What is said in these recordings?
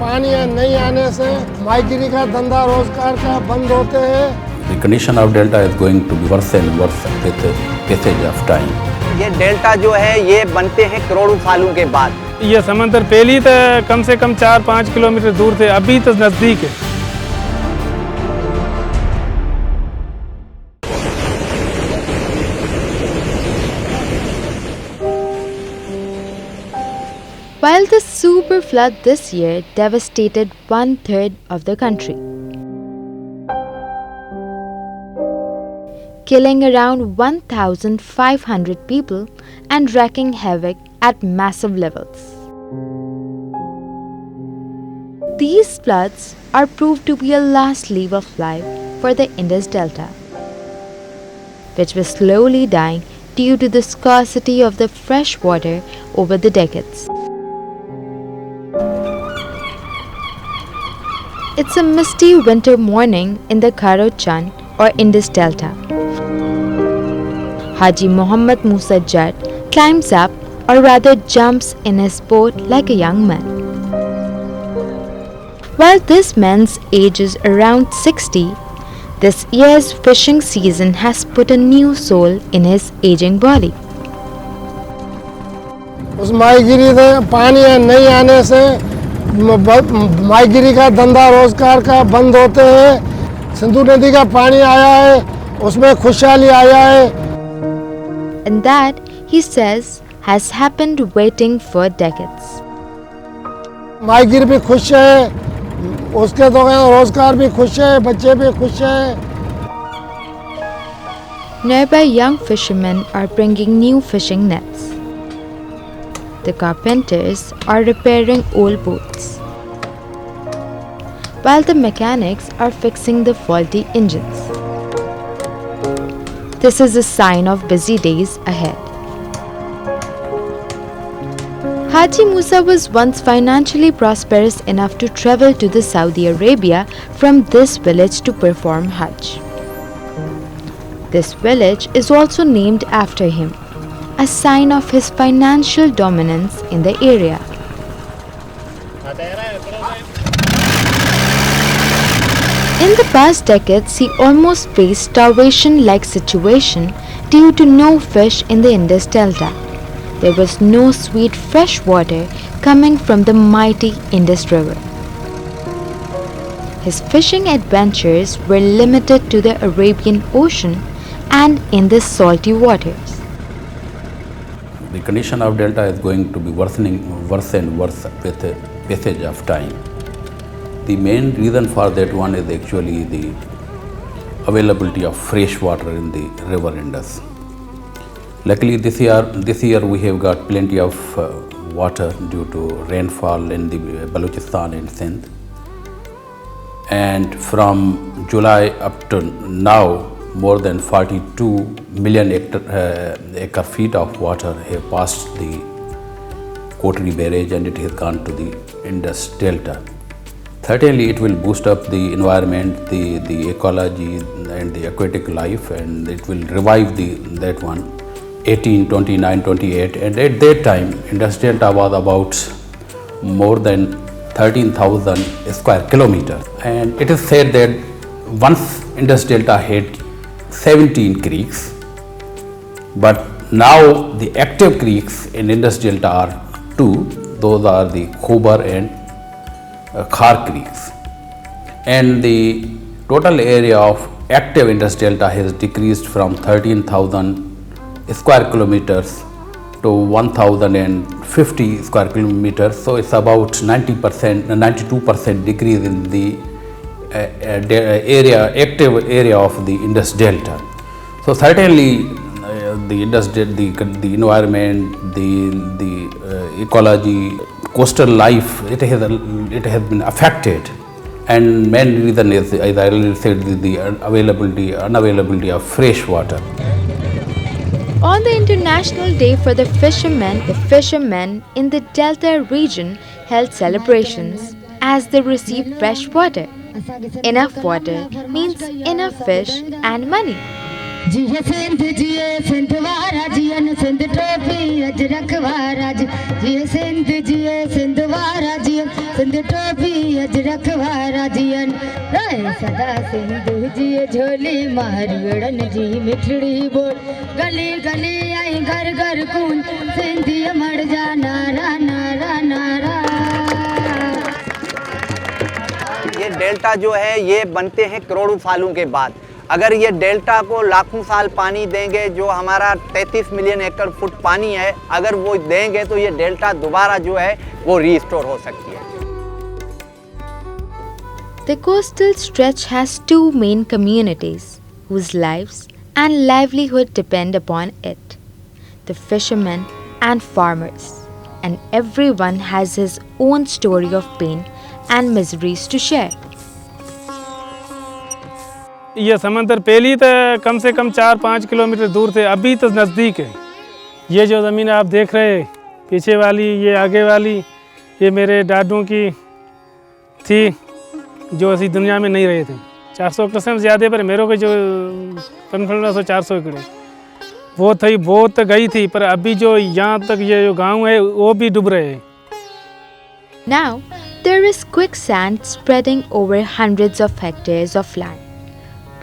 पानी नहीं आने से माइग्री का धंधा रोजगार का बंद होते हैं। The condition of delta is going to be worse and worse with the passage of time. ये डेल्टा जो है ये बनते हैं करोड़ों सालों के बाद। ये समंदर पहले तो कम से कम 4-5 किलोमीटर दूर थे, अभी तो नज़दीक है। While the super flood this year devastated 1/3 of the country, killing around 1,500 people and wreaking havoc at massive levels. These floods are proved to be a last leaf of life for the Indus Delta, which was slowly dying due to the scarcity of the fresh water over the decades. It's a misty winter morning in the Kharochan or Indus Delta. Haji Muhammad Moosa Jatt climbs up, or rather jumps in his boat like a young man. While this man's age is around 60, this year's fishing season has put a new soul in his aging body. उस माइग्री से पानी नहीं आने से माइग्री का धंधा रोजगार का बंद होते हैं। सिंधु नदी का पानी आया है, उसमें खुशहाली आया है। And that, he says, has happened waiting for decades. माइग्री भी खुश है, उसके तो रोजगार भी खुश है, बच्चे भी खुश है। Nearby young fishermen are bringing new fishing nets. The carpenters are repairing old boats, while the mechanics are fixing the faulty engines. This is a sign of busy days ahead. Haji Musa was once financially prosperous enough to travel to the Saudi Arabia from this village to perform Hajj. This village is also named after him, a sign of his financial dominance in the area. In the past decades, he almost faced starvation-like situation due to no fish in the Indus Delta. There was no sweet fresh water coming from the mighty Indus River. His fishing adventures were limited to the Arabian Ocean and in the salty waters. The condition of delta is going to be worse and worse with the passage of time. The main reason for that one is actually the availability of fresh water in the river Indus. Luckily this year we have got plenty of water due to rainfall in the Balochistan and Sindh. And from July up to now, more than 42 million acre feet of water have passed the Kotri barrage and it has gone to the Indus Delta. Certainly it will boost up the environment, the ecology and the aquatic life, and it will revive that one 18, 29, 28, and at that time Indus Delta was about more than 13,000 square kilometers, and it is said that once Indus Delta had 17 creeks, but now the active creeks in Indus Delta are 2. Those are the Khobar and Khar creeks, and the total area of active Indus Delta has decreased from 13,000 square kilometers to 1,050 square kilometers. So it's about 90%, 92% decrease in the active area of the Indus Delta. So certainly the environment, the ecology, coastal life, it has been affected, and main reason is, as I already said, the unavailability of fresh water. On the International Day for the fishermen in the Delta region held celebrations as they received fresh water. Enough water means enough fish and money. जिये सिंध वारा जियन सिंध टोपी अज रखवारा जिये सिंध वारा जियन सिंध टोपी अज रखवारा जियन रहे सदा सिंध जिये झोली मारी अड़न जी मिठड़ी बोल गली गली आई घर घर कून सिंधी मर जा नारा नारा नारा। ये डेल्टा जो है ये बनते हैं करोड़ों सालों के बाद। अगर ये डेल्टा को लाखों साल पानी देंगे, जो हमारा 33 मिलियन एकड़ फुट पानी है, अगर वो देंगे तो ये डेल्टा दोबारा जो है वो रीस्टोर हो सकती है। The coastal stretch has two main communities whose lives and livelihood depend upon it: the fishermen and farmers, and everyone has his own story of pain and miseries to share. ये समंदर पहले तो कम से कम 4-5 kilometre दूर थे, अभी तो नज़दीक है। ये जो ज़मीन आप देख रहे हैं, पीछे वाली, ये आगे वाली, ये मेरे दादों की थी जो असी दुनिया में नहीं रहे थे। 400 एकड़ से ज़्यादा, पर मेरे को जो 400 एकड़ वो थी, वो तो गई थी, पर अभी जो यहाँ तक ये जो गांव है वो भी डूब रहे हैं। Now, there is quicksand spreading over hundreds of hectares of land.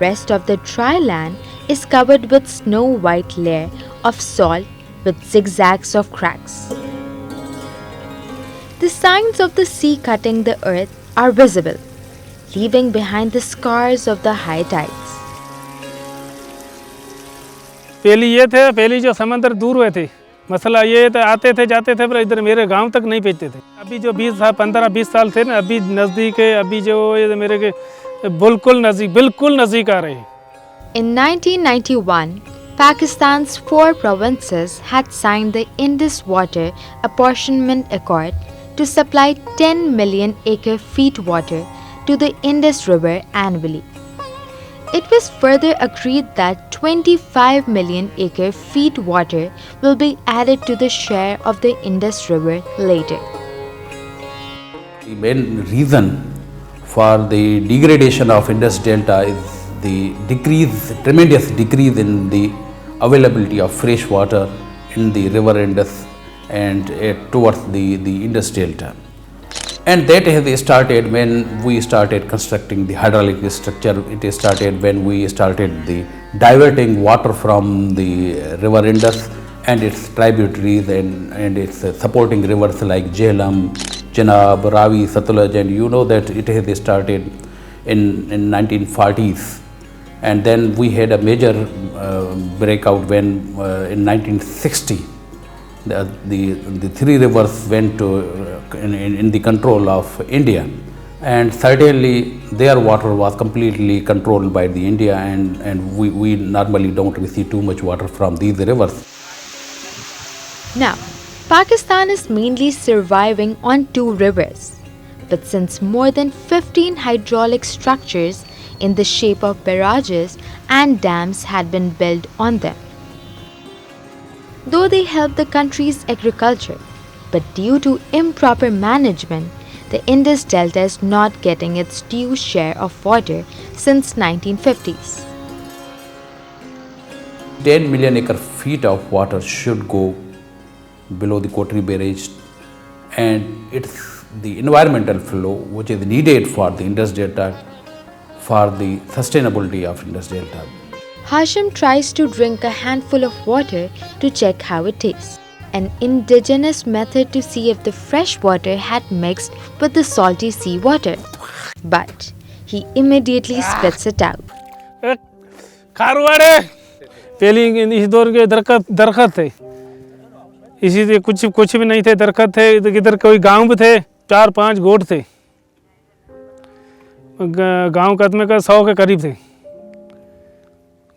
Rest of the dry land is covered with snow-white layer of salt with zigzags of cracks. The signs of the sea cutting the earth are visible, leaving behind the scars of the high tides. पहली जो समंदर दूर हुए थे, मसला ये तो आते थे जाते थे, पर इधर मेरे गांव तक नहीं पहुंचते थे। अभी जो 15-20 साल थे ना, अभी नज़दीक है। अभी जो ये मेरे के बिल्कुल नज़दीक आ रहे हैं। In 1991, Pakistan's 4 provinces had signed the Indus Water Apportionment Accord to supply 10 million acre-feet water to the Indus River annually. It was further agreed that 25 million acre-feet water will be added to the share of the Indus River later. The main reason for the degradation of Indus Delta is the tremendous decrease in the availability of fresh water in the river Indus and towards the Indus Delta. And that has started when we started constructing the hydraulic structure. It started when we started the diverting water from the river Indus and its tributaries and its supporting rivers like Jhelum, Chenab, Ravi, Satluj, and you know that it has started in 1940s, and then we had a major breakout when in 1960 the 3 rivers went to in the control of India, and certainly their water was completely controlled by the India, and we normally don't receive too much water from these rivers. Now, Pakistan is mainly surviving on 2 rivers, but since more than 15 hydraulic structures in the shape of barrages and dams had been built on them. Though they help the country's agriculture, but due to improper management, the Indus Delta is not getting its due share of water since 1950s. 10 million acre feet of water should go below the Kotri barrage, and it's the environmental flow which is needed for the Indus Delta, for the sustainability of Indus Delta. Hashim tries to drink a handful of water to check how it tastes, an indigenous method to see if the fresh water had mixed with the salty sea water. But he immediately spits it out. पहले इस दौर के दरख्त थे, इसी से कुछ भी नहीं थे, दरख्त थे। इधर कोई गांव भी थे, 4-5 गोट थे, गांव कदमे का 100 के करीब थे।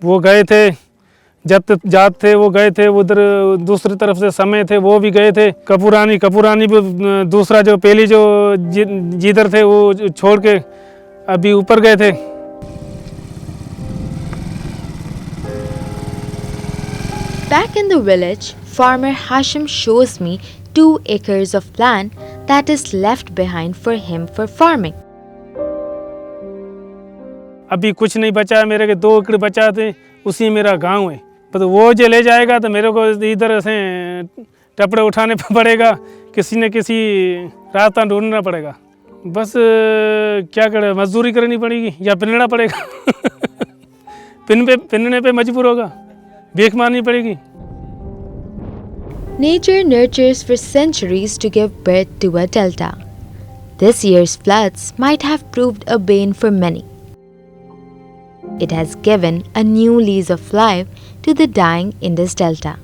वो गए थे, जात थे, वो गए थे उधर, दूसरी तरफ से समय थे, वो भी गए थे। कपूरानी भी दूसरा जो पहली जो जिधर थे वो छोड़ के अभी ऊपर गए थे। Back in the village, farmer Hashim shows me 2 acres of land that is left behind for him for farming. अभी कुछ नहीं बचा है मेरे के 2 एकड़ बचा थे, उसी मेरा गांव है। तो वो जो ले जाएगा तो मेरे को इधर से टपड़े उठाने पड़ेगा, किसी न किसी रास्ता ढूंढना पड़ेगा। बस क्या करें, मजदूरी करनी पड़ेगी या पिनना पड़ेगा। पिनने पे मजबूर होगा, भीख मारनी पड़ेगी। Nature nurtures for centuries to give birth to a delta. This year's floods might have proved a bane for many. It has given a new lease of life to the dying Indus Delta.